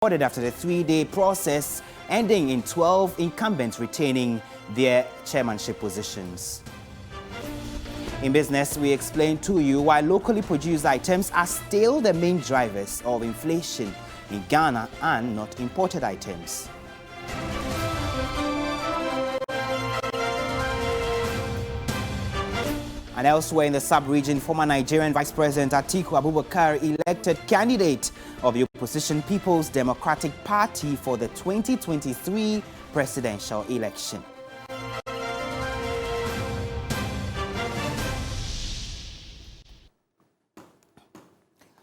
recorded after the three-day process, ending in 12 incumbents retaining their chairmanship positions. In business, we explain to you why locally produced items are still the main drivers of inflation in Ghana and not imported items. And elsewhere in the sub-region, former Nigerian Vice President Atiku Abubakar elected candidate of the opposition People's Democratic Party for the 2023 presidential election.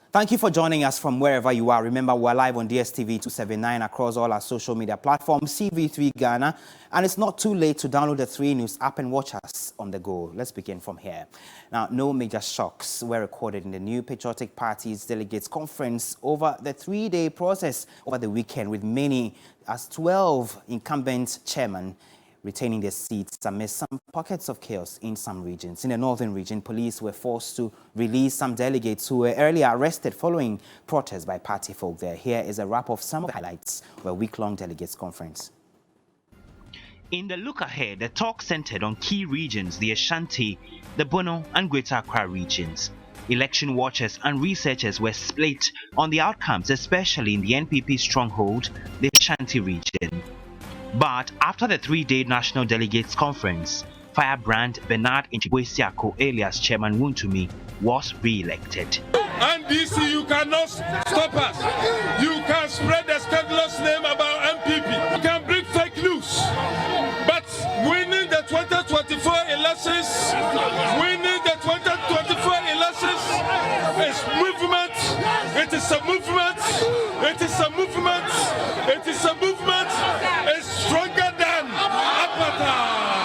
Thank you for joining us from wherever you are. Remember, we're live on DSTV 279 across all our social media platforms, CV3 Ghana, and it's not too late to download the 3 News app and watch us on the go. Let's begin from here. Now, no major shocks were recorded in the new Patriotic Party's Delegates Conference over the 3-day process over the weekend, with many as 12 incumbent chairmen retaining their seats amidst some pockets of chaos in some regions. In the northern region, police were forced to release some delegates who were earlier arrested following protests by party folk there. Here is a wrap of some of the highlights of a week-long delegates conference. In the look ahead, the talk centered on key regions, the Ashanti, the Bono and Greater Accra regions. Election watchers and researchers were split on the outcomes, especially in the NPP stronghold, the Ashanti region. But after the 3-day National Delegates Conference, firebrand Bernard Nchibwesiako, alias Chairman Wuntumi, was re-elected. NDC, you cannot stop us. You can spread the scandalous name about MPP. You can bring fake news. But winning the 2024 elections, is movement. It is a movement. It is a movement. It is a movement. It's stronger than apartheid.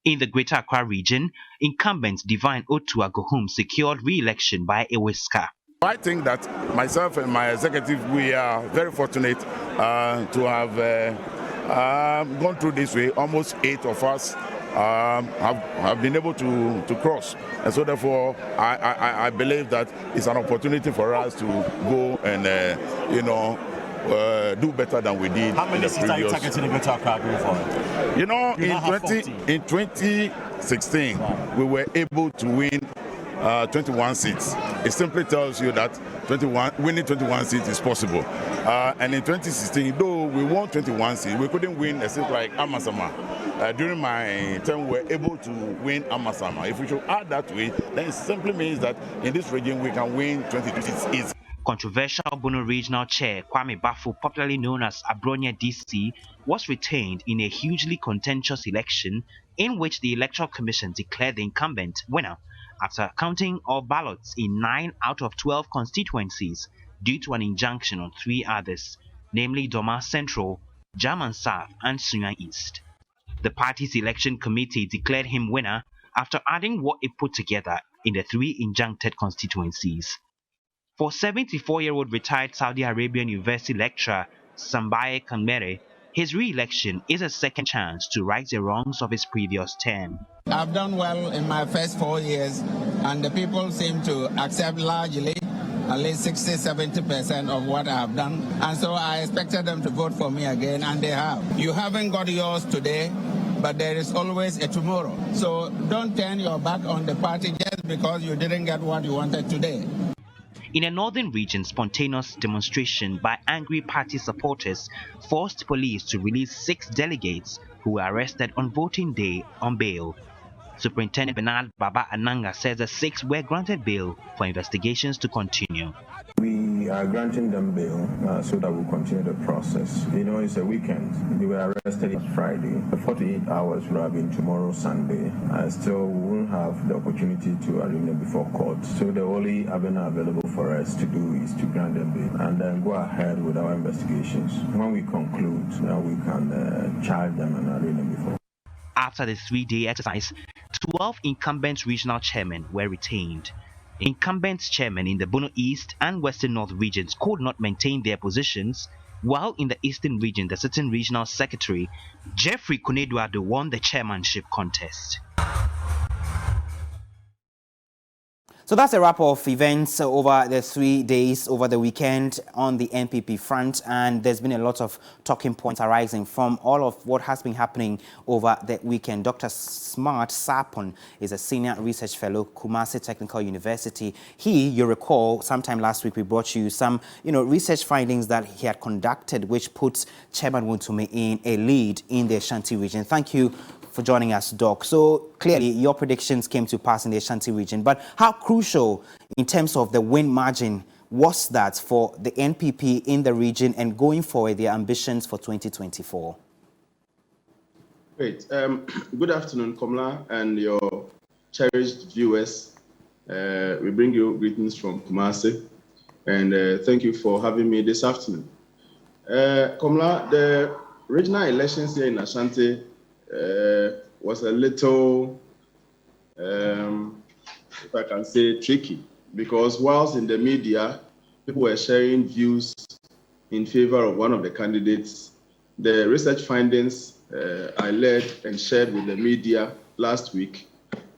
In the Greater Accra region, incumbent Divine Otua Gohum secured re-election by a whisker. I think that myself and my executive, we are very fortunate to have gone through this way. Almost 8 of us have been able to cross, and so therefore I believe that it's an opportunity for us to go and do better than we did. How many seats are you targeting the Greater Accra going for? In 2016, we were able to win 21 seats. It simply tells you that winning 21 seats is possible. And in 2016, though we won 21 seats, we couldn't win a seat like Amasama. During my term, we were able to win Amasama. If we should add that to it, then it simply means that in this region we can win 22 seats easily. Controversial Bono Regional Chair Kwame Bafo, popularly known as Abronia DC, was retained in a hugely contentious election in which the Electoral Commission declared the incumbent winner after counting all ballots in 9 out of 12 constituencies due to an injunction on 3 others, namely Doma Central, German South and Sunya East. The party's election committee declared him winner after adding what it put together in the 3 injuncted constituencies. For 74-year-old retired Saudi Arabian University lecturer Sambaye Kamere, his re-election is a second chance to right the wrongs of his previous term. I've done well in my first 4 years, and the people seem to accept largely, at least 60-70% of what I have done. And so I expected them to vote for me again, and they have. You haven't got yours today, but there is always a tomorrow. So don't turn your back on the party just because you didn't get what you wanted today. In a northern region, spontaneous demonstration by angry party supporters forced police to release 6 delegates who were arrested on voting day on bail. Superintendent Bernard Baba Ananga says the 6 were granted bail for investigations to continue. We are granting them bail so that we'll continue the process. You know, it's a weekend. They were arrested on Friday. The 48 hours would have been tomorrow, Sunday. Still, we won't have the opportunity to arraign them before court. So the only avenue available for us to do is to grant them bail and then go ahead with our investigations. When we conclude, we can charge them and arraign them before. After the 3-day exercise, 12 incumbent regional chairmen were retained. Incumbent chairmen in the Bono East and Western North regions could not maintain their positions, while in the Eastern region, the sitting regional secretary, Jeffrey Kuneduado, won the chairmanship contest. So that's a wrap of events over the 3 days over the weekend on the NPP front, and there's been a lot of talking points arising from all of what has been happening over the weekend. Dr. Smart Sarpong is a senior research fellow, Kumasi Technical University. You recall, sometime last week we brought you some, research findings that he had conducted, which puts Chairman Wontumi in a lead in the Ashanti region. Thank you for joining us, Doc. So clearly your predictions came to pass in the Ashanti region, but how crucial in terms of the win margin was that for the NPP in the region and going forward their ambitions for 2024? Great. Good afternoon, Komla, and your cherished viewers. We bring you greetings from Kumasi, and thank you for having me this afternoon. Komla, the regional elections here in Ashanti was a little, if I can say, tricky, because whilst in the media, people were sharing views in favor of one of the candidates, the research findings I led and shared with the media last week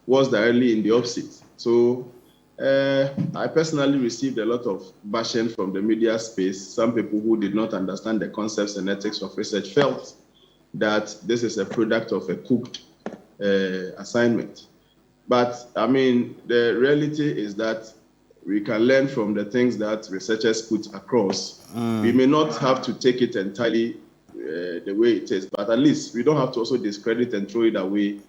was directly in the opposite. So I personally received a lot of bashing from the media space. Some people who did not understand the concepts and ethics of research felt that this is a product of a cooked assignment. But I mean, the reality is that we can learn from the things that researchers put across. We may not have to take it entirely the way it is, but at least we don't have to also discredit and throw it away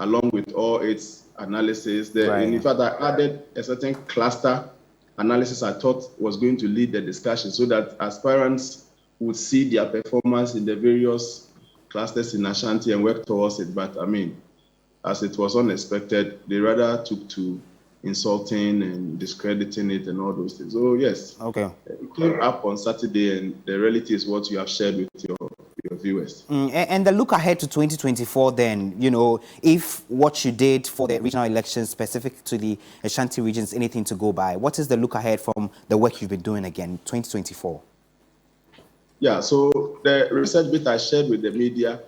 along with all its analysis. In fact, I added a certain cluster analysis I thought was going to lead the discussion so that aspirants would see their performance in the various clusters in Ashanti and work towards it. But I mean, as it was unexpected, they rather took to insulting and discrediting it and all those things. So yes, okay, it came up on Saturday, and the reality is what you have shared with your viewers. And the look ahead to 2024 then, if what you did for the regional elections specific to the Ashanti region is anything to go by, what is the look ahead from the work you've been doing again, 2024? Yeah, so the research bit I shared with the media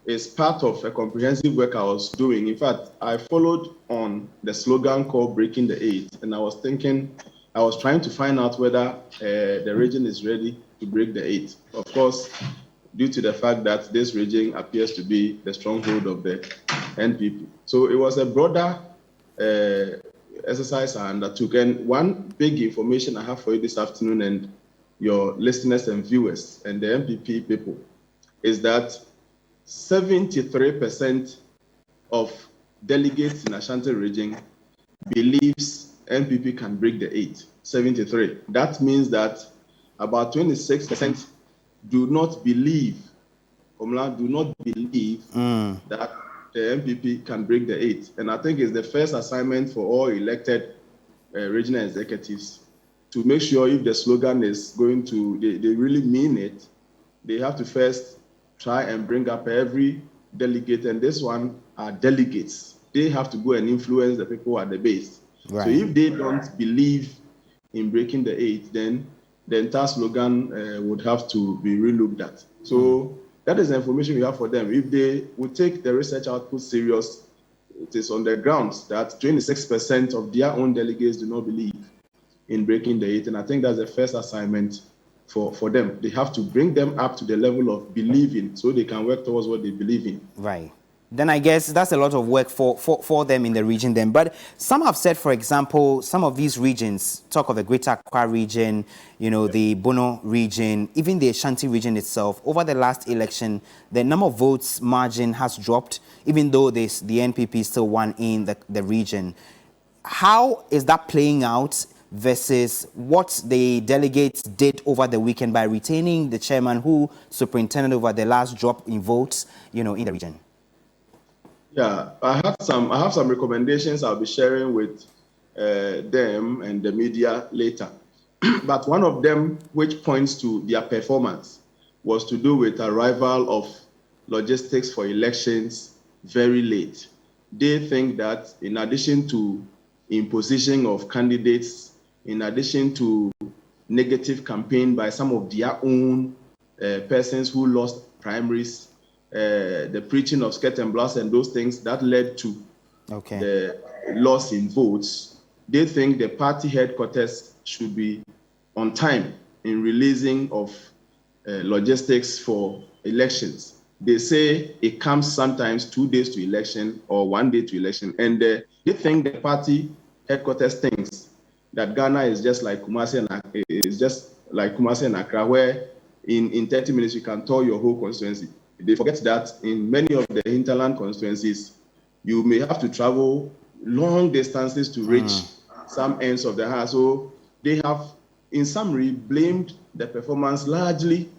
is part of a comprehensive work I was doing. In fact, I followed on the slogan called Breaking the Eight, and I was trying to find out whether the region is ready to break the eight. Of course, due to the fact that this region appears to be the stronghold of the NPP. So it was a broader exercise I undertook. And one big information I have for you this afternoon and your listeners and viewers and the NPP people is that 73% of delegates in Ashanti region believes NPP can break the eight. 73. That means that about 26% do not believe that the NPP can break the eight. And I think it's the first assignment for all elected regional executives to make sure if the slogan is going to, they really mean it, they have to first try and bring up every delegate, and this one are delegates. They have to go and influence the people at the base. Right. So if they don't believe in breaking the eight, then the entire slogan would have to be relooked at. So that is the information we have for them. If they would take the research output serious, it is on the grounds that 26% of their own delegates do not believe in breaking the eight. And I think that's the first assignment for them. They have to bring them up to the level of believing so they can work towards what they believe in. Right. Then I guess that's a lot of work for them in the region then. But some have said, for example, some of these regions, talk of the Greater Accra region, the Bono region, even the Ashanti region itself, over the last election, the number of votes margin has dropped, even though the NPP still won in the region. How is that playing out versus what the delegates did over the weekend by retaining the chairman who superintended over the last drop in votes, in the region? Yeah, I have some recommendations I'll be sharing with them and the media later. But one of them, which points to their performance, was to do with arrival of logistics for elections very late. They think that in addition to imposition of candidates, in addition to negative campaign by some of their own persons who lost primaries, the preaching of skirt and blouse and those things that led to the loss in votes, they think the party headquarters should be on time in releasing of logistics for elections. They say it comes sometimes 2 days to election or 1 day to election, and they think the party headquarters thinks that Ghana is just like Kumasi and Accra, where in 30 minutes you can tour your whole constituency. They forget that in many of the hinterland constituencies, you may have to travel long distances to reach some ends of the house. So they have, in summary, blamed the performance largely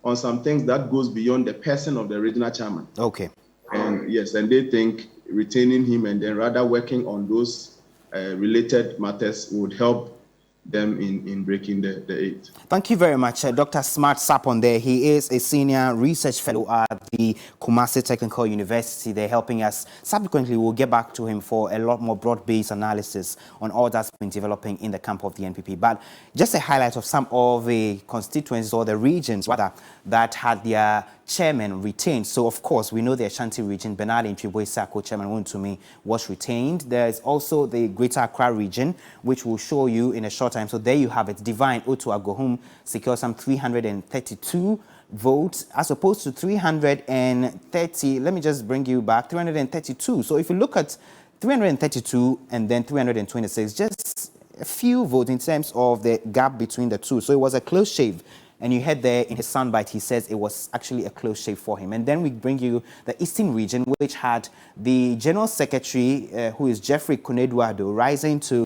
on some things that goes beyond the person of the regional chairman. Okay. And yes, and they think retaining him and then rather working on those related matters would help them in breaking the eight. Thank you very much, Dr. Smart Sarpong there. He is a senior research fellow at the Kumasi Technical University. They're helping us. Subsequently, we'll get back to him for a lot more broad-based analysis on all that's been developing in the camp of the NPP. But just a highlight of some of the constituencies or the regions, rather, that had their chairman retained. So, of course, we know the Ashanti region, Bernard Mpibo Sako, Chairman Wontumi, was retained. There's also the Greater Accra region, which we'll show you in a short time. So there you have it. Divine Otu Agohum secured some 332 votes as opposed to 330. Let me just bring you back, 332. So if you look at 332 and then 326, just a few votes in terms of the gap between the two. So it was a close shave. And you heard there in his soundbite, he says it was actually a close shave for him. And then we bring you the Eastern region, which had the General Secretary, who is Jeffrey Koneduado, rising to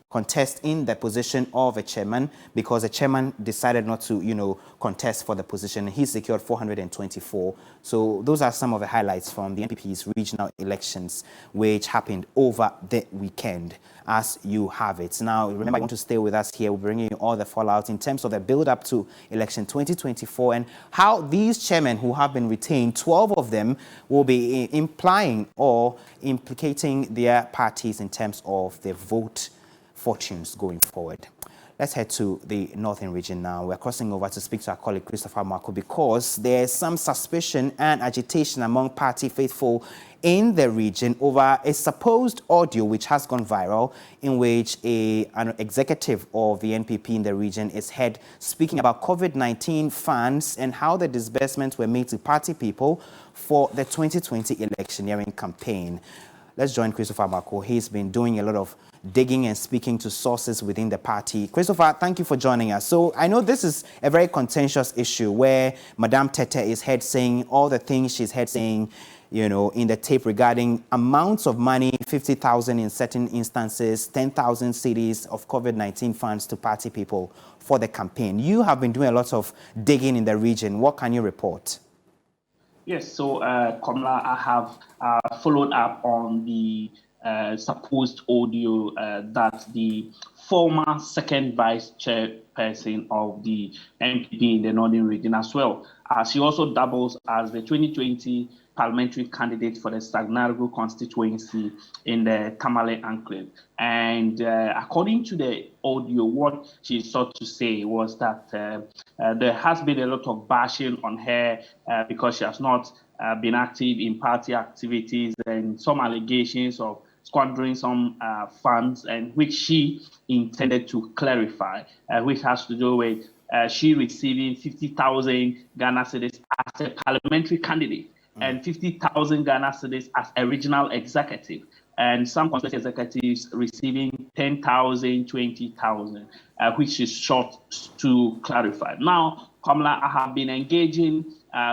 contest in the position of a chairman because the chairman decided not to, contest for the position. He secured 424. So those are some of the highlights from the NPP's regional elections, which happened over the weekend, as you have it. Now, remember, you want to stay with us here. We're bringing you all the fallout in terms of the build-up to election 2024 and how these chairmen who have been retained, 12 of them, will be implying or implicating their parties in terms of their vote fortunes going forward. Let's head to the northern region now. We're crossing over to speak to our colleague Christopher Marco because there's some suspicion and agitation among party faithful in the region over a supposed audio which has gone viral in which an executive of the NPP in the region is heard speaking about COVID-19 funds and how the disbursements were made to party people for the 2020 electioneering campaign. Let's join Christopher Marco. He's been doing a lot of digging and speaking to sources within the party. Christopher, thank you for joining us. So I know this is a very contentious issue where Madame Tete is heard saying all the things she's heard saying, in the tape regarding amounts of money, 50,000 in certain instances, 10,000 cedis of COVID-19 funds to party people for the campaign. You have been doing a lot of digging in the region. What can you report? Yes, so Komla, I have followed up on the supposed audio that the former second vice chairperson of the NPP in the Northern region as well. She also doubles as the 2020 parliamentary candidate for the Sagnargo constituency in the Tamale enclave. And according to the audio, what she sought to say was that there has been a lot of bashing on her because she has not been active in party activities and some allegations of squandering some funds, and which she intended to clarify, which has to do with she receiving 50,000 Ghana cedis as a parliamentary candidate and 50,000 Ghana cedis as a regional executive, and some constituency executives receiving 10,000, 20,000, which she sought to clarify. Now, Kamala, I have been engaging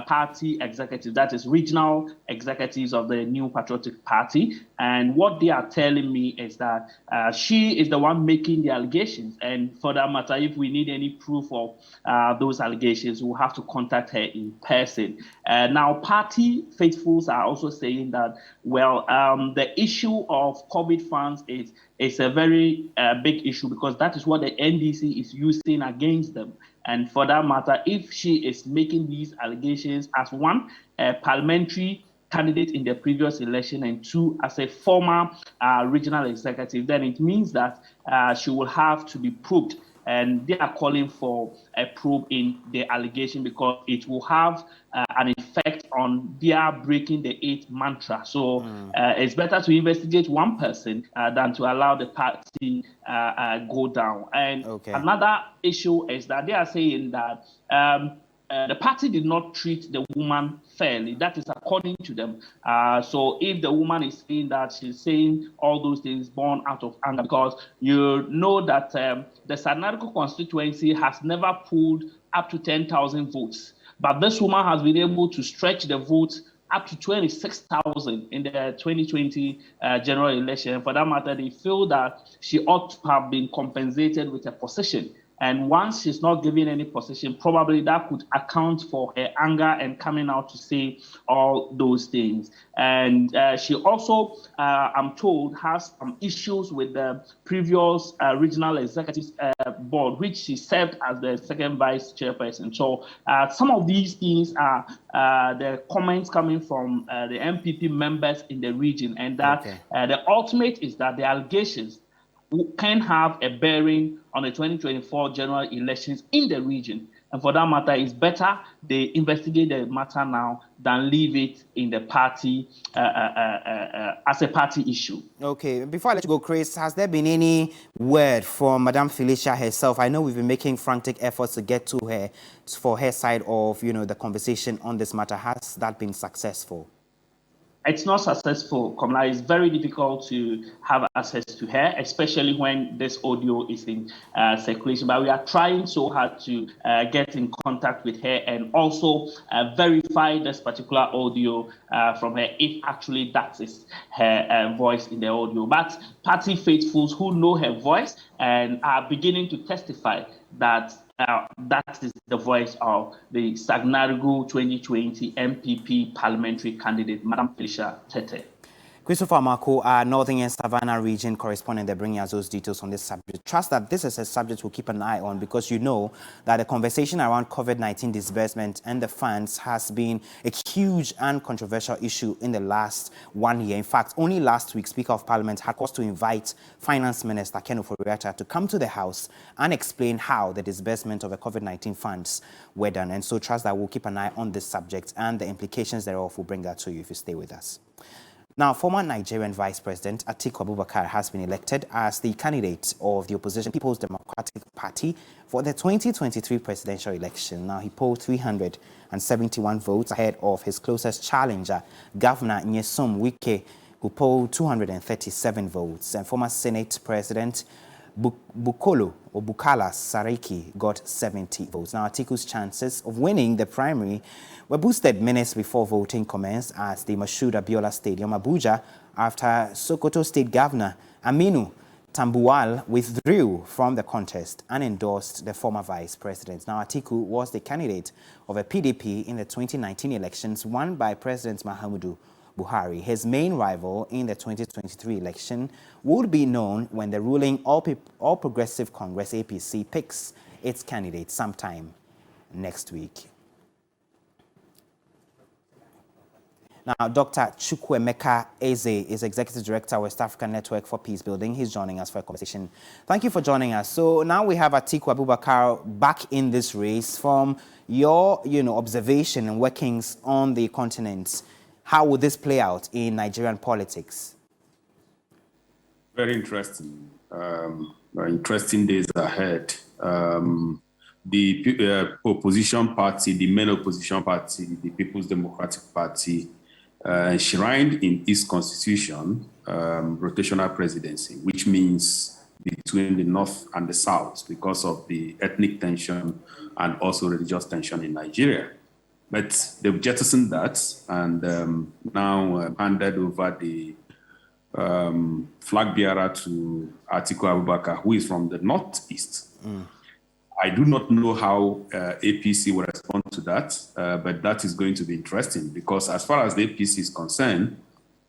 party executives, that is regional executives of the New Patriotic Party, and what they are telling me is that she is the one making the allegations, and for that matter, if we need any proof of those allegations, we'll have to contact her in person. Now, party faithfuls are also saying that, well, the issue of COVID funds is a very big issue because that is what the NDC is using against them. And for that matter, if she is making these allegations as one, a parliamentary candidate in the previous election, and two, as a former regional executive, then it means that she will have to be probed. And they are calling for a probe in the allegation because it will have an effect on their breaking the 8 mantra. So it's better to investigate one person than to allow the party go down. And another issue is that they are saying that the party did not treat the woman fairly. That is according to them. So if the woman is saying that, she's saying all those things born out of anger, because you know that the Statistical constituency has never pulled up to 10,000 votes. But this woman has been able to stretch the votes up to 26,000 in the 2020 general election. And for that matter, they feel that she ought to have been compensated with a position. And once she's not given any position, probably that could account for her anger and coming out to say all those things. And she also, I'm told, has some issues with the previous regional executive board, which she served as the second vice chairperson. So some of these things are the comments coming from the MPP members in the region, and that the ultimate is that the allegations can have a bearing on the 2024 general elections in the region. And for that matter, it's better they investigate the matter now than leave it in the party as a party issue. Okay, before I let you go, Chris, has there been any word from Madame Felicia herself? I know we've been making frantic efforts to get to her for her side of, the conversation on this matter. Has that been successful? It's not successful, Komla. It's very difficult to have access to her, especially when this audio is in circulation. But we are trying so hard to get in contact with her and also verify this particular audio from her, if actually that is her voice in the audio. But party faithfuls who know her voice and are beginning to testify that that is the voice of the Sagnarigu 2020 MPP parliamentary candidate, Madam Felicia Tete. Christopher Marco, our Northern and Savannah region correspondent, they're bringing us those details on this subject. Trust that this is a subject we'll keep an eye on, because you know that the conversation around COVID-19 disbursement and the funds has been a huge and controversial issue in the last 1 year. In fact, only last week, Speaker of Parliament had cause to invite Finance Minister Ken Ofori-Atta to come to the House and explain how the disbursement of the COVID-19 funds were done. And so trust that we'll keep an eye on this subject, and the implications thereof will bring that to you if you stay with us. Now, former Nigerian Vice President Atiku Abubakar has been elected as the candidate of the opposition People's Democratic Party for the 2023 presidential election. Now, he polled 371 votes ahead of his closest challenger, Governor Nyesom Wike, who polled 237 votes. And former Senate President Bukala Saraki got 70 votes. Now, Atiku's chances of winning the primary were boosted minutes before voting commenced at the Mashood Abiola Stadium, Abuja, after Sokoto State Governor Aminu Tambuwal withdrew from the contest and endorsed the former vice president. Now, Atiku was the candidate of a PDP in the 2019 elections won by President Muhammadu Buhari. His main rival in the 2023 election would be known when the ruling All Progressive Congress APC picks its candidate sometime next week. Now, Dr. Chukwuemeka Eze is Executive Director, West African Network for Peace Building. He's joining us for a conversation. Thank you for joining us. So now we have Atiku Abubakar back in this race. From your, observation and workings on the continent, how would this play out in Nigerian politics? Very interesting. Interesting days ahead. The opposition party, the main opposition party, the People's Democratic Party, enshrined in its constitution rotational presidency, which means between the North and the South because of the ethnic tension and also religious tension in Nigeria. But they've jettisoned that and now handed over the flag bearer to Atiku Abubakar, who is from the Northeast. I do not know how APC will respond to that, but that is going to be interesting because as far as the APC is concerned,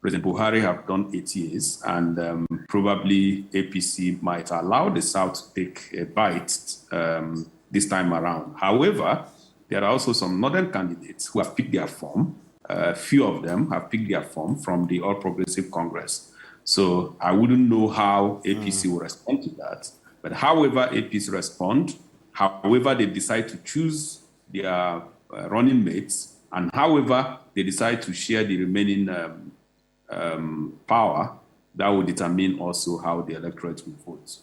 President Buhari have done 8 years and probably APC might allow the South to take a bite this time around. However, there are also some northern candidates who have picked their form. Few of them have picked their form from the All Progressive Congress. So I wouldn't know how APC will respond to that. But however APC respond, however they decide to choose their running mates, And however they decide to share the remaining power, that will determine also how the electorate will vote.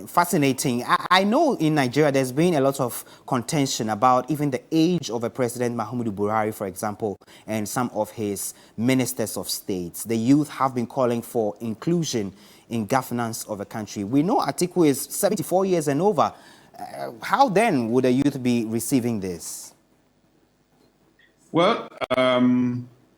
Fascinating. I know in Nigeria there's been a lot of contention about even the age of a President Muhammadu Buhari, for example, and some of his ministers of state. The youth have been calling for inclusion in governance of a country. We know Atiku is 74 years and over. How then would the youth be receiving this? Well,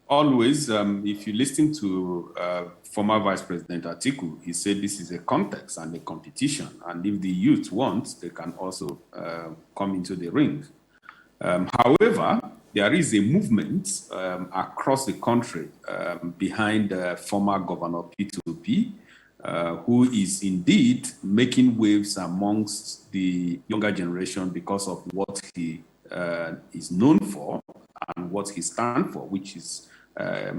always, if you listen to former Vice President Atiku, he said this is a context and a competition. And if the youth want, they can also come into the ring. However, there is a movement across the country behind former Governor P2P, who is indeed making waves amongst the younger generation because of what he is known for and what he stands for, which is a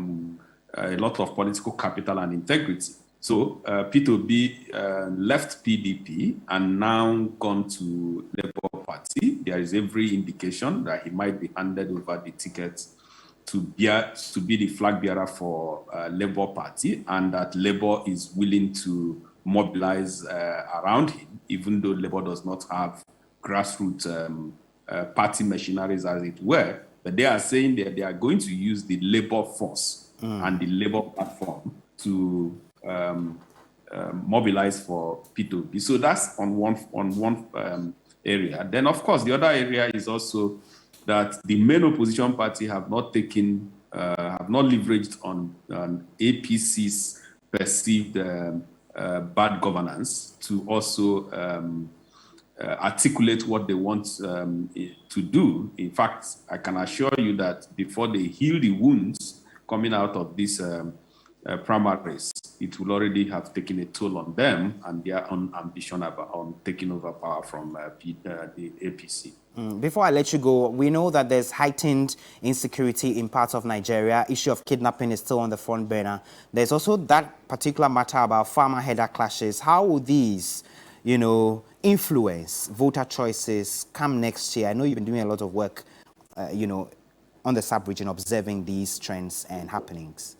lot of political capital and integrity. So P2B left PDP and now gone to Labour Party. There is every indication that he might be handed over the ticket to be the flag bearer for Labour Party, and that Labour is willing to mobilize around him, even though Labour does not have grassroots party machineries, as it were. But they are saying that they are going to use the Labour force and the Labour platform to mobilize for P2P. So that's on one area. Then, of course, the other area is also that the main opposition party have not leveraged on APC's perceived bad governance to also articulate what they want to do. In fact, I can assure you that before they heal the wounds coming out of this primaries, it will already have taken a toll on them and their own ambition on taking over power from the APC. Before I let you go, we know that there's heightened insecurity in parts of Nigeria. Issue of kidnapping is still on the front burner. There's also that particular matter about farmer-header clashes. How will these, influence voter choices come next year? I know you've been doing a lot of work, on the sub-region, observing these trends and happenings.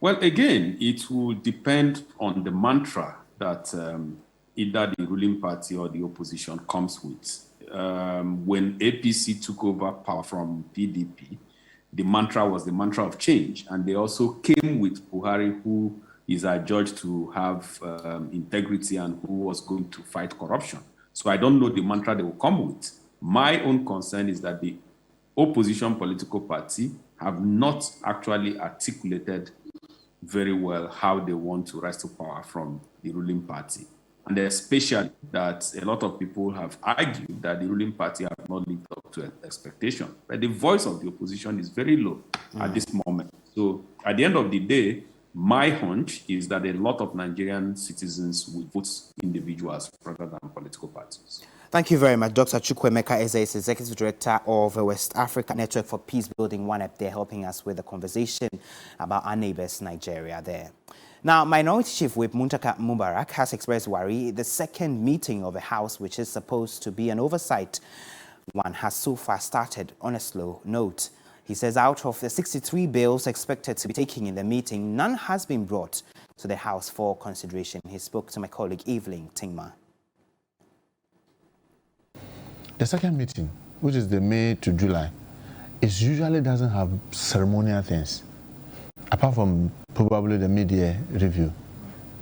Well, again, it will depend on the mantra that either the ruling party or the opposition comes with. When APC took over power from PDP, the mantra was the mantra of change. And they also came with Buhari, who is adjudged to have integrity and who was going to fight corruption. So I don't know the mantra they will come with. My own concern is that the opposition political party have not actually articulated very well how they want to rise to power from the ruling party. And especially that a lot of people have argued that the ruling party have not lived up to expectation. But the voice of the opposition is very low at this moment. So at the end of the day, my hunch is that a lot of Nigerian citizens will vote individuals rather than political parties. Thank you very much. Dr. Chukwuemeka Eze is Executive Director of the West Africa Network for Peace Building, one up there, helping us with the conversation about our neighbors, Nigeria there. Now, Minority Chief Whip Muntaka Mubarak has expressed worry the second meeting of the House, which is supposed to be an oversight one, has so far started on a slow note. He says out of the 63 bills expected to be taken in the meeting, none has been brought to the House for consideration. He spoke to my colleague Evelyn Tingma. The second meeting, which is the May to July, it usually doesn't have ceremonial things, apart from probably the mid-year review,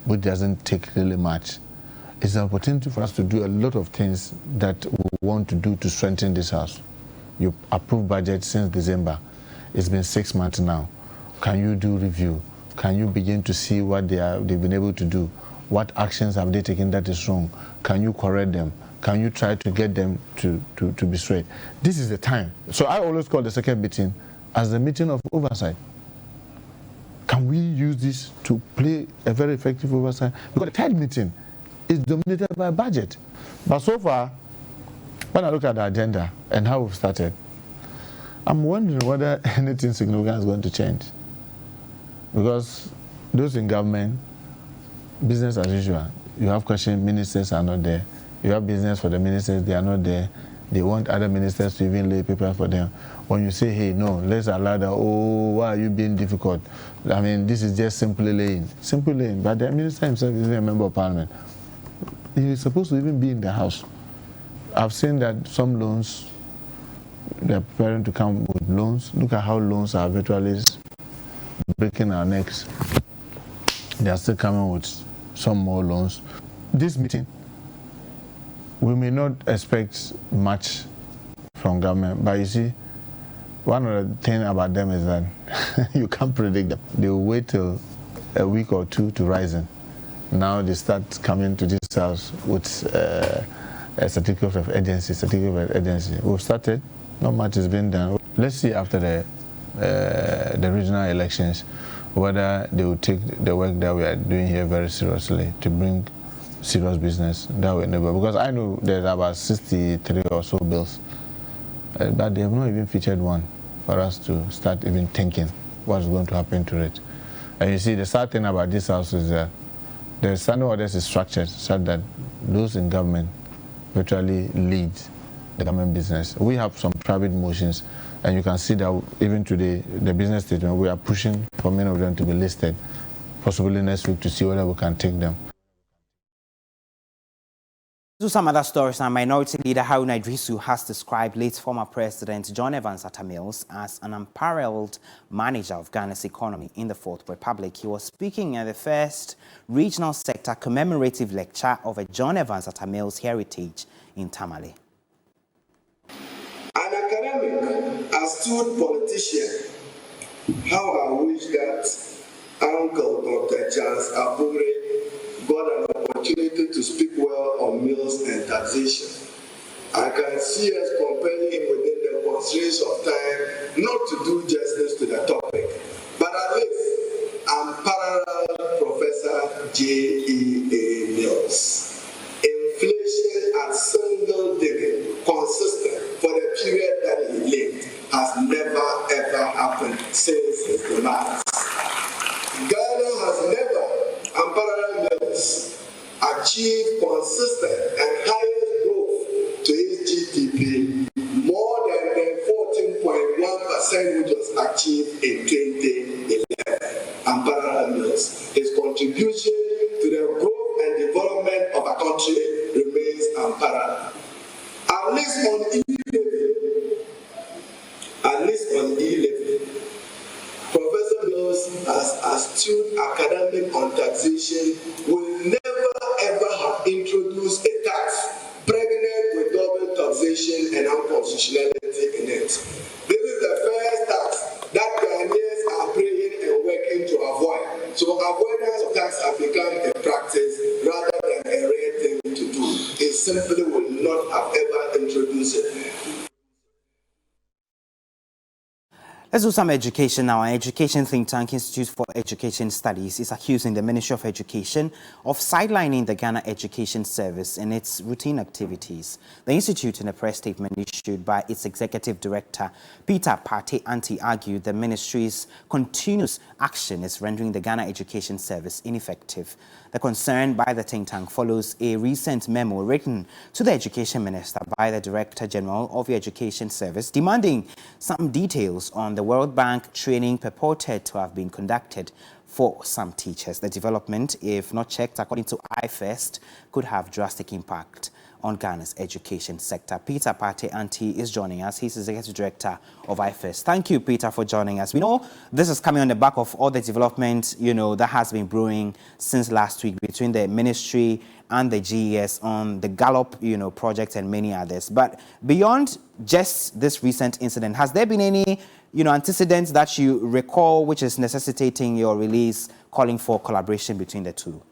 which doesn't take really much. It's an opportunity for us to do a lot of things that we want to do to strengthen this house. You approved budget since December. It's been 6 months now. Can you do review? Can you begin to see what they've been able to do? What actions have they taken that is wrong? Can you correct them? Can you try to get them to be straight? This is the time. So I always call the second meeting as the meeting of oversight. Can we use this to play a very effective oversight? Because the third meeting is dominated by budget. But so far, when I look at the agenda and how we've started, I'm wondering whether anything significant is going to change. Because those in government, business as usual, you have questions, ministers are not there. You have business for the ministers, they are not there. They want other ministers to even lay papers for them. When you say, hey, no, let's allow that, oh, why are you being difficult? I mean, this is just simply laying. Simple laying. But the minister himself is a member of parliament. He is supposed to even be in the house. I've seen that some loans, they're preparing to come with loans. Look at how loans are virtually breaking our necks. They are still coming with some more loans. This meeting, we may not expect much from government, but you see, one of the things about them is that you can't predict them. They will wait till a week or two to rise in. Now they start coming to this house with a certificate of urgency. We've started, not much has been done. Let's see after the regional elections whether they will take the work that we are doing here very seriously to bring serious business that way neighbor. Because I know there's about 63 or so bills, but they have not even featured one for us to start even thinking what's going to happen to it. And you see, the sad thing about this house is that the standing orders is structured so that those in government virtually lead the government business. We have some private motions, and you can see that even today, the business statement, we are pushing for many of them to be listed, possibly next week, to see whether we can take them. To some other stories, our minority leader Haruna Idrisu has described late former President John Evans Atta Mills as an unparalleled manager of Ghana's economy in the Fourth Republic. He was speaking at the first regional sector commemorative lecture of a John Evans Atta Mills heritage in Tamale. An academic, astute politician, how I wish that Uncle Dr. Charles Abure got an opportunity to speak well on mills and taxation. I can see us compelling him within the constraints of time not to do justice to the topic, but at least unparalleled Professor J.E.A. Mills. Inflation at single digit, consistent for the period that he lived, has never ever happened since his demise. Ghana has never, unparalleled levels, achieved consistent and highest growth to its GDP, more than the 14.1% which was achieved in 2011. Unparalleled levels. His contribution to the growth and development of a country remains unparalleled. At least on E-level, Professor Mills, as astute academic on taxation, will never ever have introduced a tax pregnant with double taxation and unconstitutionality in it. This is the first tax that Ghanaians are praying and working to avoid. So avoidance of tax has become a practice rather than a rare thing to do. He simply will not have ever introduced it. Let's do some education now. An education think tank, Institute for Education Studies, is accusing the Ministry of Education of sidelining the Ghana Education Service in its routine activities. The institute, in a press statement issued by its Executive Director, Peter Partey-Anti, argued the ministry's continuous action is rendering the Ghana Education Service ineffective. The concern by the think tank follows a recent memo written to the Education Minister by the Director General of the Education Service, demanding some details on the World Bank training purported to have been conducted for some teachers. The development, if not checked according to IFES, could have drastic impact on Ghana's education sector. Peter Partey-Anti is joining us. He's Executive Director of IFES. Thank you, Peter, for joining us. We know this is coming on the back of all the development, that has been brewing since last week between the ministry and the GES on the Gallup, project and many others. But beyond just this recent incident, has there been any, antecedents that you recall which is necessitating your release, calling for collaboration between the two?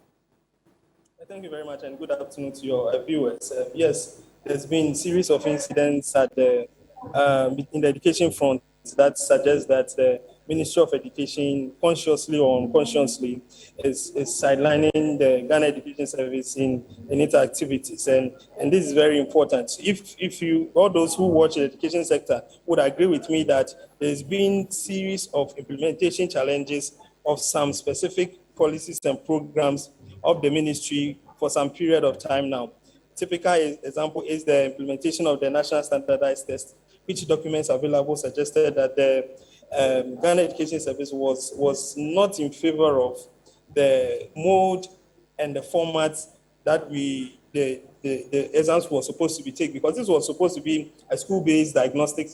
Thank you very much, and good afternoon to your viewers. Yes, there's been a series of incidents at in the education front that suggests that the Ministry of Education, consciously or unconsciously, is sidelining the Ghana Education Service in its activities, and this is very important. If you, all those who watch the education sector, would agree with me that there's been series of implementation challenges of some specific policies and programs of the ministry for some period of time now. typical example is the implementation of the National Standardized Test, which documents available suggested that the Ghana Education Service was not in favor of the mode and the format that the exams were supposed to be taken, because this was supposed to be a school-based diagnostic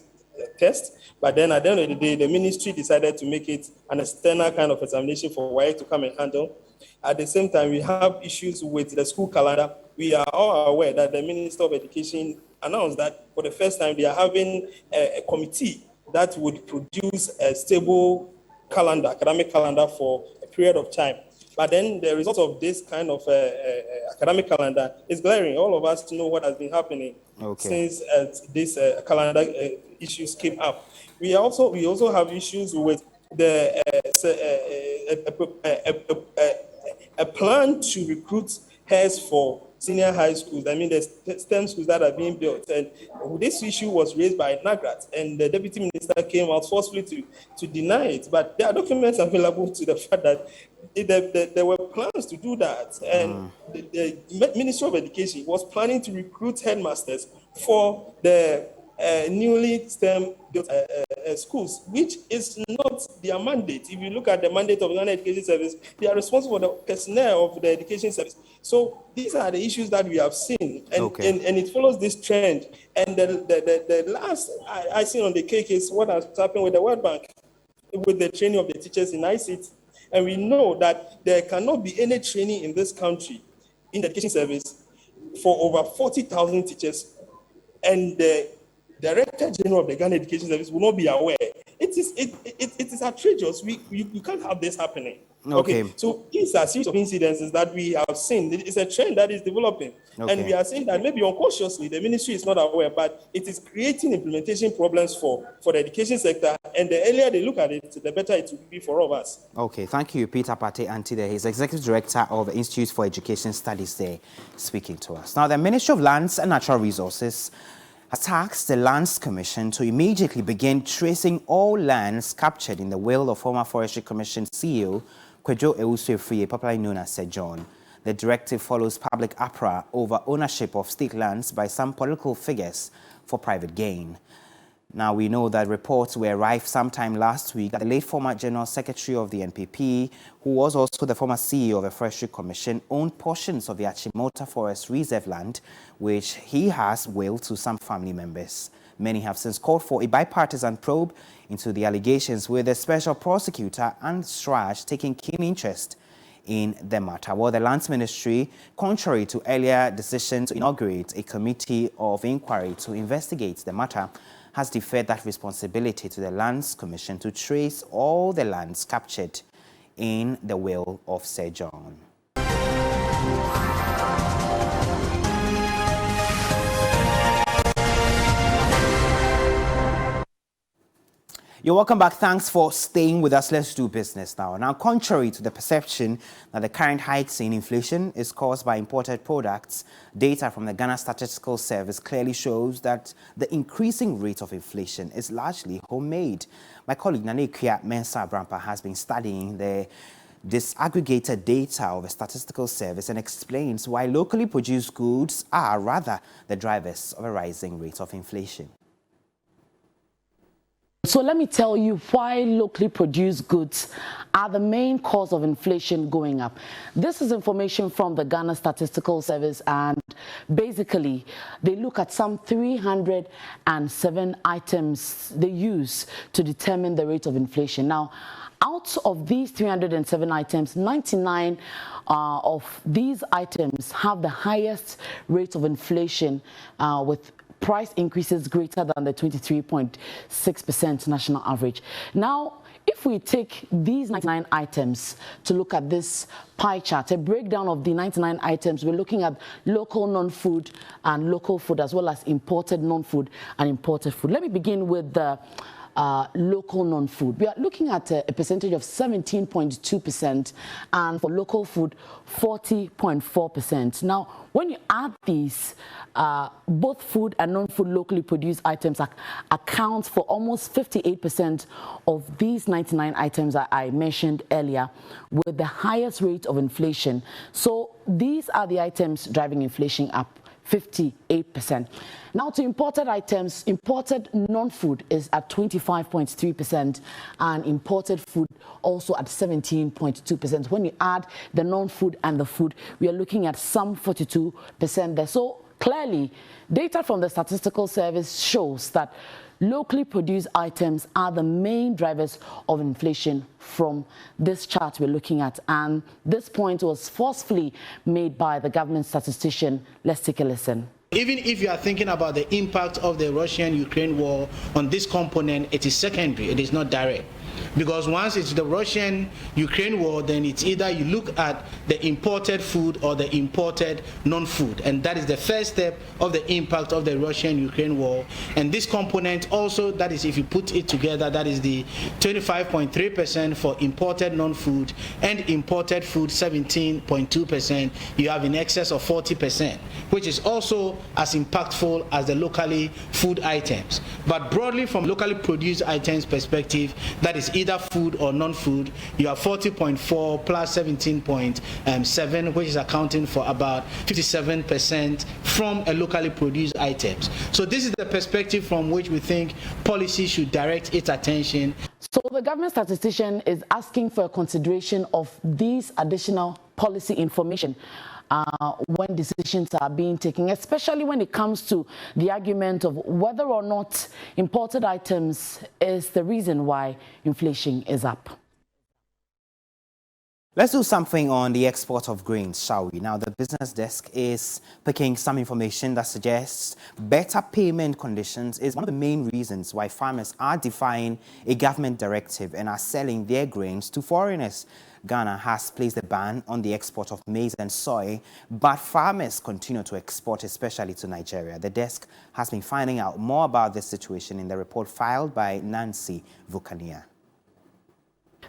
test, but then at the end of the day, the ministry decided to make it an external kind of examination for WAEC to come and handle. At the same time, we have issues with the school calendar. We are all aware that the Minister of Education announced that for the first time, they are having a committee that would produce a stable calendar, academic calendar for a period of time. But then the result of this kind of academic calendar is glaring. All of us know what has been happening since these calendar issues came up. We also have issues with the a plan to recruit heads for senior high schools. I mean, the STEM schools that are being built. And this issue was raised by NAGRAT, and the deputy minister came out forcefully to deny it. But there are documents available to the fact that there were plans to do that. And the Ministry of Education was planning to recruit headmasters for the newly STEM built schools, which is not their mandate. If you look at the mandate of the Ghana Education Service, they are responsible for the personnel of the Education Service. So these are the issues that we have seen, and it follows this trend. And the last I seen on the cake is what has happened with the World Bank, with the training of the teachers in ICT. And we know that there cannot be any training in this country in the Education Service for over 40,000 teachers, and the Director General of the Ghana Education Service will not be aware. It is outrageous. You can't have this happening. Okay. So these are series of incidences that we have seen. It's a trend that is developing. And we are saying that maybe unconsciously the ministry is not aware, but it is creating implementation problems for the education sector. And the earlier they look at it, the better it will be for all of us. Okay. Thank you, Peter Pate Anti. He's Executive Director of the Institute for Education Studies there, speaking to us. Now, the Ministry of Lands and Natural Resources has tasked the Lands Commission to immediately begin tracing all lands captured in the will of former Forestry Commission CEO Kwadwo Ewusu-Afriyie, popularly known as Sir John. The directive follows public uproar over ownership of state lands by some political figures for private gain. Now, we know that reports were rife sometime last week that the late former General Secretary of the NPP, who was also the former CEO of the Forestry Commission, owned portions of the Achimota Forest Reserve land, which he has willed to some family members. Many have since called for a bipartisan probe into the allegations, with the Special Prosecutor and Straj taking keen interest in the matter. Well, the Lands Ministry, contrary to earlier decision to inaugurate a committee of inquiry to investigate the matter, has deferred that responsibility to the Lands Commission to trace all the lands captured in the will of Sir John. You're welcome back. Thanks for staying with us. Let's do business now. Now, contrary to the perception that the current hikes in inflation is caused by imported products, data from the Ghana Statistical Service clearly shows that the increasing rate of inflation is largely homemade. My colleague Nanekia Mensah-Brampa has been studying the disaggregated data of the Statistical Service and explains why locally produced goods are rather the drivers of a rising rate of inflation. So let me tell you why locally produced goods are the main cause of inflation going up. This is information from the Ghana Statistical Service, and basically they look at some 307 items they use to determine the rate of inflation. Now, out of these 307 items, 99 of these items have the highest rate of inflation with price increases greater than the 23.6% national average. Now, if we take these 99 items to look at this pie chart, a breakdown of the 99 items, we're looking at local non-food and local food, as well as imported non-food and imported food. Let me begin with the local non-food. We are looking at a percentage of 17.2%, and for local food, 40.4%. Now, when you add these, both food and non-food locally produced items account for almost 58% of these 99 items that I mentioned earlier, with the highest rate of inflation. So these are the items driving inflation up. 58%. Now to imported items, imported non-food is at 25.3% and imported food also at 17.2%. When you add the non-food and the food, we are looking at some 42% there. So clearly, data from the Statistical Service shows that locally produced items are the main drivers of inflation from this chart we're looking at. And this point was forcefully made by the government statistician. Let's take a listen. Even if you are thinking about the impact of the Russian-Ukraine war on this component, it is secondary, it is not direct. Because once it's the Russian-Ukraine war, then it's either you look at the imported food or the imported non-food. And that is the first step of the impact of the Russian-Ukraine war. And this component also, that is if you put it together, that is the 25.3% for imported non-food and imported food 17.2%. You have in excess of 40%, which is also as impactful as the locally food items. But broadly from locally produced items perspective, that is either food or non-food, you have 40.4 plus 17.7, which is accounting for about 57% from a locally produced items. So this is the perspective from which we think policy should direct its attention. So the government statistician is asking for a consideration of these additional policy information when decisions are being taken, especially when it comes to the argument of whether or not imported items is the reason why inflation is up. Let's do something on the export of grains, shall we? Now, the business desk is picking some information that suggests better payment conditions is one of the main reasons why farmers are defying a government directive and are selling their grains to foreigners. Ghana has placed a ban on the export of maize and soy, but farmers continue to export, especially to Nigeria. The desk has been finding out more about this situation in the report filed by Nancy Vukania.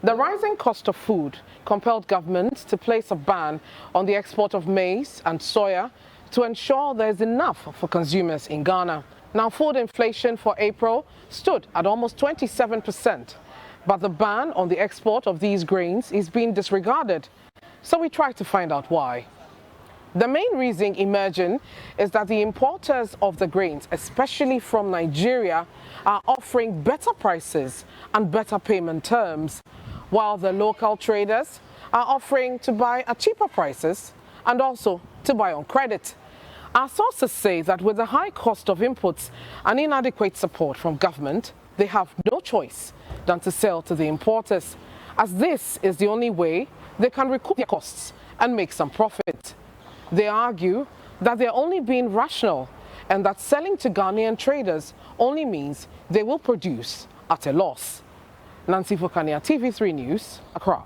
The rising cost of food compelled government to place a ban on the export of maize and soya to ensure there is enough for consumers in Ghana. Now, food inflation for April stood at almost 27%. But the ban on the export of these grains is being disregarded. So we try to find out why. The main reason emerging is that the importers of the grains, especially from Nigeria, are offering better prices and better payment terms, while the local traders are offering to buy at cheaper prices and also to buy on credit. Our sources say that with the high cost of inputs and inadequate support from government, they have no choice than to sell to the importers, as this is the only way they can recoup their costs and make some profit. They argue that they're only being rational and that selling to Ghanaian traders only means they will produce at a loss. Nancy Vukania, TV3 News, Accra.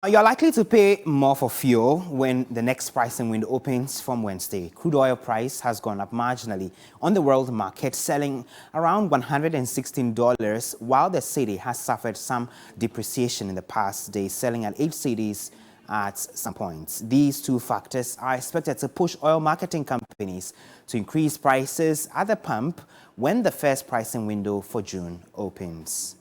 You're likely to pay more for fuel when the next pricing window opens from Wednesday. Crude oil price has gone up marginally on the world market, selling around $116, while the cedi has suffered some depreciation in the past days, selling at 8 cedis at some points. These two factors are expected to push oil marketing companies to increase prices at the pump when the first pricing window for June opens.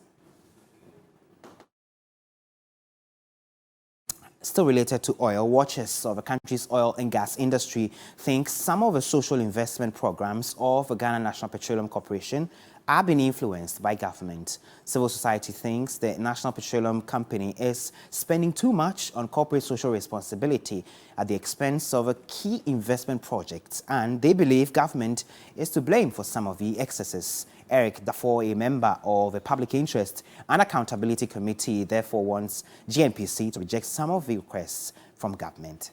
Still related to oil, watchers of the country's oil and gas industry think some of the social investment programs of the Ghana National Petroleum Corporation are being influenced by government. Civil society thinks the National Petroleum Company is spending too much on corporate social responsibility at the expense of key investment projects, and they believe government is to blame for some of the excesses. Eric Dafoe, a member of the Public Interest and Accountability Committee, therefore wants GNPC to reject some of the requests from government.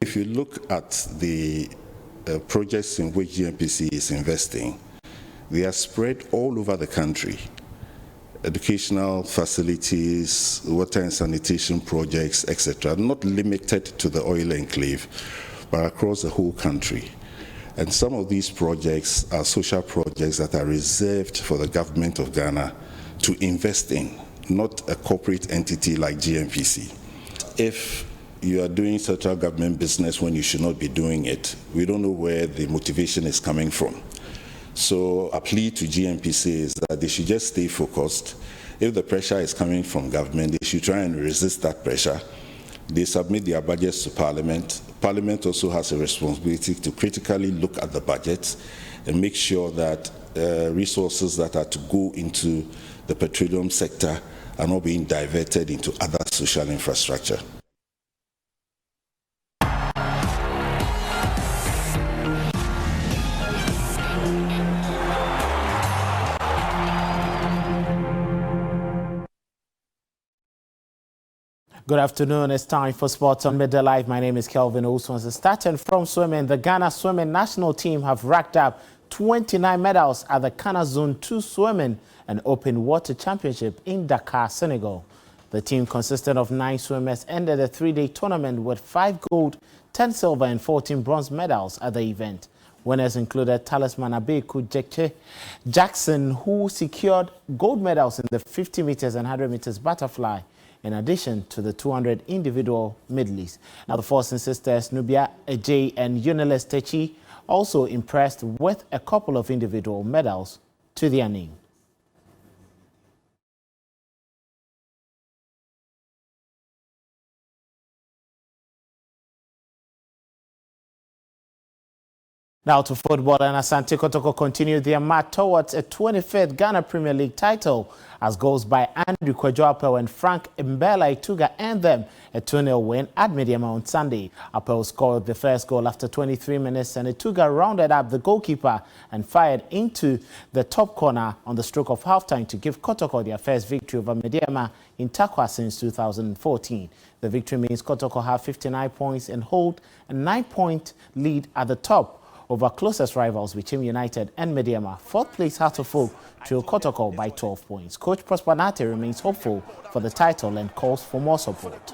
If you look at the projects in which GNPC is investing, they are spread all over the country. Educational facilities, water and sanitation projects, etc., not limited to the oil enclave, but across the whole country. And some of these projects are social projects that are reserved for the government of Ghana to invest in, not a corporate entity like GNPC. If you are doing central government business when you should not be doing it, we don't know where the motivation is coming from. So a plea to GNPC is that they should just stay focused. If the pressure is coming from government, they should try and resist that pressure They submit their budgets to Parliament. Parliament also has a responsibility to critically look at the budget and make sure that resources that are to go into the petroleum sector are not being diverted into other social infrastructure. Good afternoon. It's time for sports on MiddayLive. My name is Kelvin Oswans. Starting from swimming, the Ghana swimming national team have racked up 29 medals at the Ghana Zone 2 Swimming and Open Water Championship in Dakar, Senegal. The team, consisting of 9 swimmers, ended the 3-day tournament with 5 gold, 10 silver and 14 bronze medals at the event. Winners included Talisman Abeku Jackson, who secured gold medals in the 50 meters and 100 meters butterfly, in addition to the 200 individual medleys. Now, the Forcing sisters, Nubia Ejay and Uniles Techi, also impressed with a couple of individual medals to their name. Now to football, and Asante Kotoko continued their march towards a 25th Ghana Premier League title as goals by Andrew Kwajo and Frank Mbela Ituga earned them a 2-0 win at Mediama on Sunday. Apel scored the first goal after 23 minutes and Ituga rounded up the goalkeeper and fired into the top corner on the stroke of halftime to give Kotoko their first victory over Mediama in Takwa since 2014. The victory means Kotoko have 59 points and hold a 9-point lead at the top over closest rivals Bichim United and Mediama. Fourth place Hartlepool trail Kotoko by 12 points. Coach Prosper Nate remains hopeful for the title and calls for more support.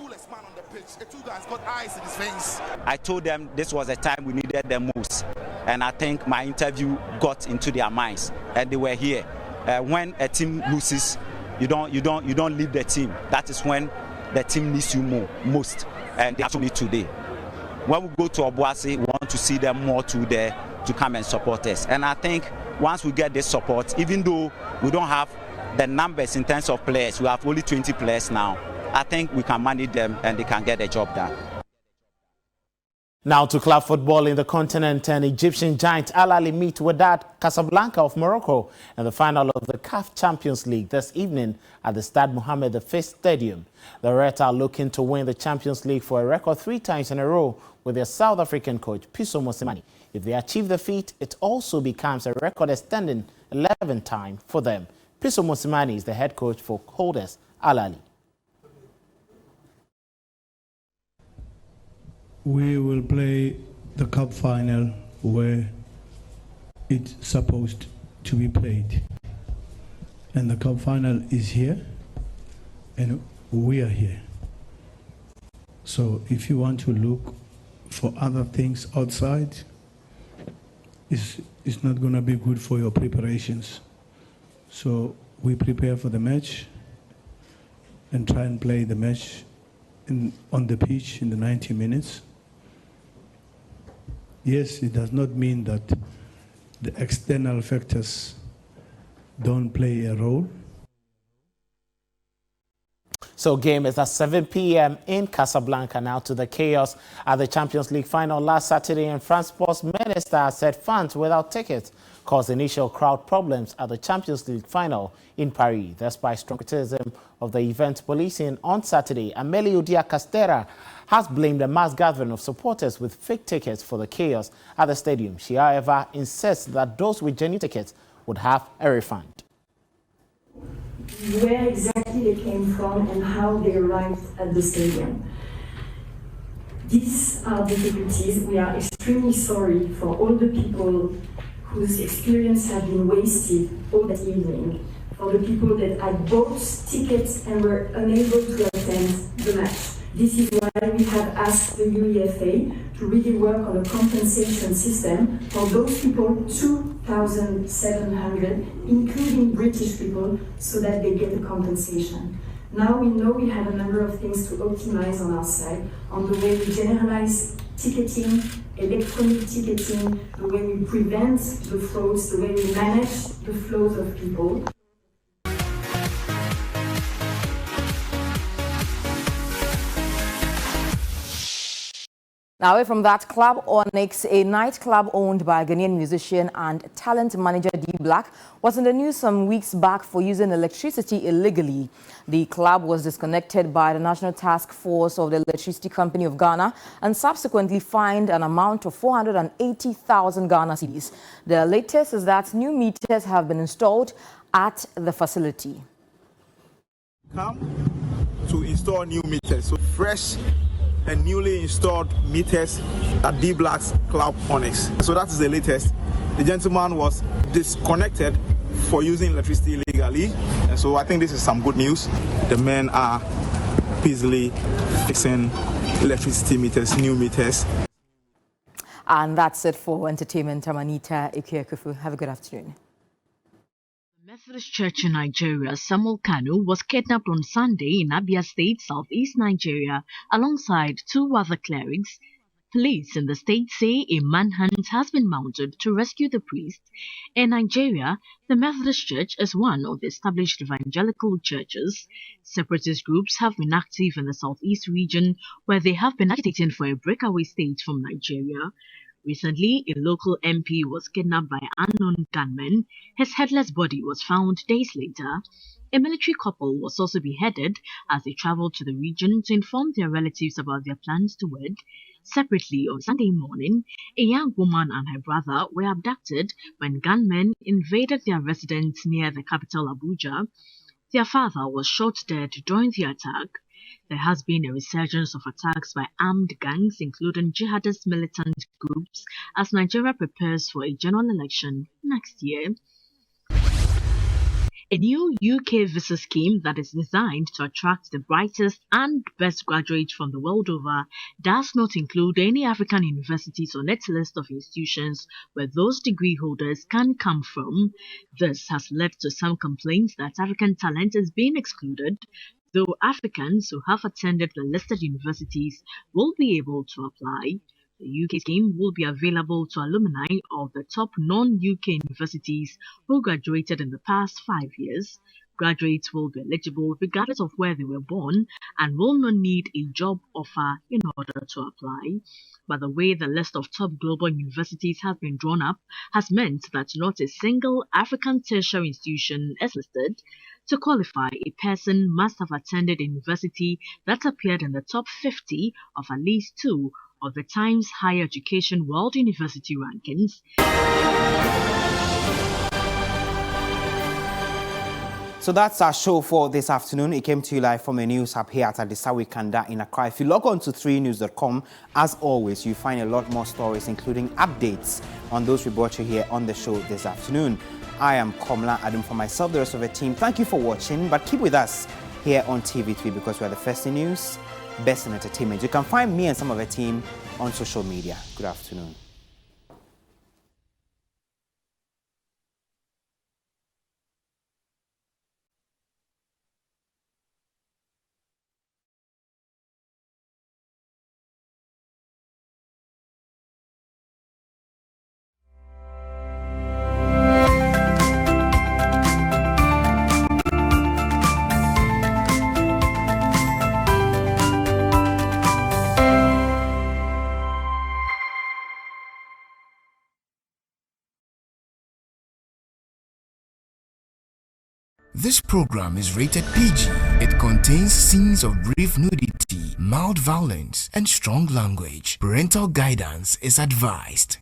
I told them this was a time we needed them most, and I think my interview got into their minds, and they were here. When a team loses, you don't leave the team. That is when the team needs you most, and that's only today. When we go to Obuasi, we want to see them more there to come and support us. And I think once we get this support, even though we don't have the numbers in terms of players, we have only 20 players now, I think we can manage them and they can get the job done. Now to club football in the continent, and Egyptian giant Al Ahly meet Wydad Casablanca of Morocco in the final of the CAF Champions League this evening at the Stade Mohammed V Stadium. The Reds are looking to win the Champions League for a record 3 times in a row with their South African coach Pitso Mosimane. If they achieve the feat, it also becomes a record extending 11th time for them. Pitso Mosimane is the head coach for holders Al Ahly. We will play the cup final where it's supposed to be played. And the cup final is here, and we are here. So if you want to look for other things outside, it's not going to be good for your preparations. So we prepare for the match and try and play the match on the pitch in the 90 minutes. Yes, it does not mean that the external factors don't play a role. So game is at 7 p.m. in Casablanca. Now to the chaos at the Champions League final last Saturday, and France Sports Minister said fans without tickets caused initial crowd problems at the Champions League final in Paris. Despite strong criticism of the event policing on Saturday, Amélie Oudéa-Castéra has blamed a mass gathering of supporters with fake tickets for the chaos at the stadium. She, however, insists that those with genuine tickets would have a refund. Where exactly they came from and how they arrived at the stadium. These are difficulties. We are extremely sorry for all the people whose experience have been wasted all that evening, for the people that had bought tickets and were unable to attend the match. This is why we have asked the UEFA to really work on a compensation system for those people, 2,700, including British people, so that they get a compensation. Now we know we have a number of things to optimize on our side, on the way we generalize ticketing, electronic ticketing, the way we prevent the frauds, the way we manage the flows of people. Now, away from that, Club Onyx, a nightclub owned by a Ghanaian musician and talent manager D Black, was in the news some weeks back for using electricity illegally. The club was disconnected by the National Task Force of the Electricity Company of Ghana and subsequently fined an amount of 480,000 Ghana cedis. The latest is that new meters have been installed at the facility. Come to install new meters, so fresh and newly installed meters at D Black's Club Onyx. So that is the latest. The gentleman was disconnected for using electricity illegally, and so I think this is some good news. The men are busily fixing electricity meters, new meters. And that's it for entertainment. I'm Anita Ikuyakufu. Have a good afternoon. Methodist Church in Nigeria, Samuel Kanu, was kidnapped on Sunday in Abia State, southeast Nigeria, alongside two other clerics. Police in the state say a manhunt has been mounted to rescue the priest. In Nigeria, the Methodist Church is one of the established evangelical churches. Separatist groups have been active in the southeast region, where they have been agitating for a breakaway state from Nigeria. Recently, a local MP was kidnapped by unknown gunmen. His headless body was found days later. A military couple was also beheaded as they traveled to the region to inform their relatives about their plans to wed. Separately, on Sunday morning, a young woman and her brother were abducted when gunmen invaded their residence near the capital Abuja. Their father was shot dead during the attack. There has been a resurgence of attacks by armed gangs, including jihadist militant groups, as Nigeria prepares for a general election next year. A new UK visa scheme that is designed to attract the brightest and best graduates from the world over does not include any African universities on its list of institutions where those degree holders can come from. This has led to some complaints that African talent is being excluded, though Africans who have attended the listed universities will be able to apply. The UK scheme will be available to alumni of the top non-UK universities who graduated in the past 5 years. Graduates will be eligible regardless of where they were born and will not need a job offer in order to apply. But the way the list of top global universities has been drawn up has meant that not a single African tertiary institution is listed. To qualify, a person must have attended a university that appeared in the top 50 of at least 2 of the Times Higher Education World University Rankings. So that's our show for this afternoon. It came to you live from a news hub here at Adisawe Kanda in Accra. If you log on to 3news.com, as always, you find a lot more stories, including updates on those we brought you here on the show this afternoon. I am Komla Adam. For myself, the rest of the team, thank you for watching, but keep with us here on TV3 because we are the first in news, best in entertainment. You can find me and some of the team on social media. Good afternoon. This program is rated PG. It contains scenes of brief nudity, mild violence, and strong language. Parental guidance is advised.